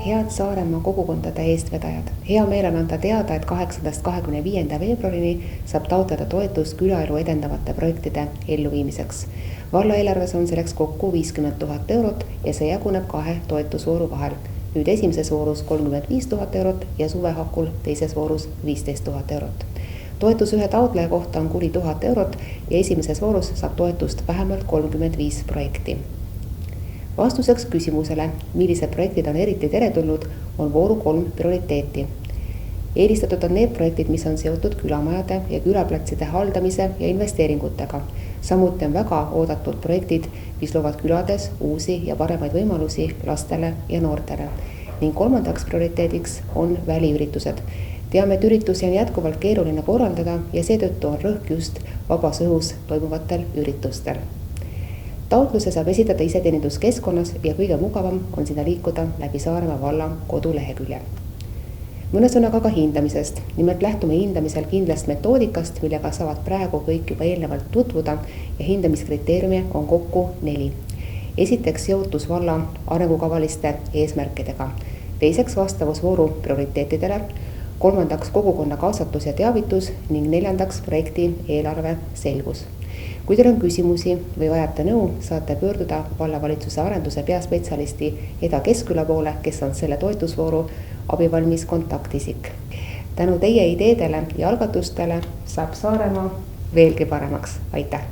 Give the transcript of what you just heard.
Head Saaremaa kogukondade eestvedajad. Hea meel on anda teada, et 8.–25. veebruarini saab taotleda toetust külaelu edendavate projektide elluviimiseks. Valla eelarves on selleks kokku 50 000 eurot ja see jaguneb 2 toetusvooru vahel. Nüüd esimeses voorus 35 000 eurot ja suvehakul teises voorus 15 000 eurot. Toetus ühe taotleja kohta on kuni 1000 eurot ja esimeses voorus saab toetust vähemalt 35 projekti. Vastuseks küsimusele, millised projektid on eriti teretulnud, on vooru 3 prioriteeti. Eelistatud on need projektid, mis on seotud külamajade ja külaplatside haldamise ja investeeringutega. Samuti on väga oodatud projektid, mis loovad külades uusi ja paremaid võimalusi lastele ja noortele. Ning kolmandaks prioriteediks on väliüritused. Teame, et üritusi on jätkuvalt keeruline korraldada ja seetõttu on rõhk just vabas õhus toimuvatel üritustel. Taotluse saab esitada iseteeninduskeskkonnas ja kõige mugavam on sinna liikuda läbi Saaremaa valla kodulehekülje. Mõne sõnaga ka hindamisest. Nimelt lähtume hindamisel kindlast metoodikast, millega saavad praegu kõik juba eelnevalt tutvuda ja hindamiskriteeriumi on kokku 4. Esiteks seotus valla arengukavaliste eesmärkidega. Teiseks vastavusvooru prioriteetidele. Kolmandaks kogukonna kaasatus ja teavitus ning 4. projekti eelarve selgus. Kui teil on küsimusi või vajate nõu, saate pöörduda vallavalitsuse arenduse peaspetsialisti Eda Keskküla poole, kes on selle toetusvooru abivalmis kontaktisik. Tänu teie ideedele ja algatustele saab Saaremaa veelgi paremaks. Aitäh!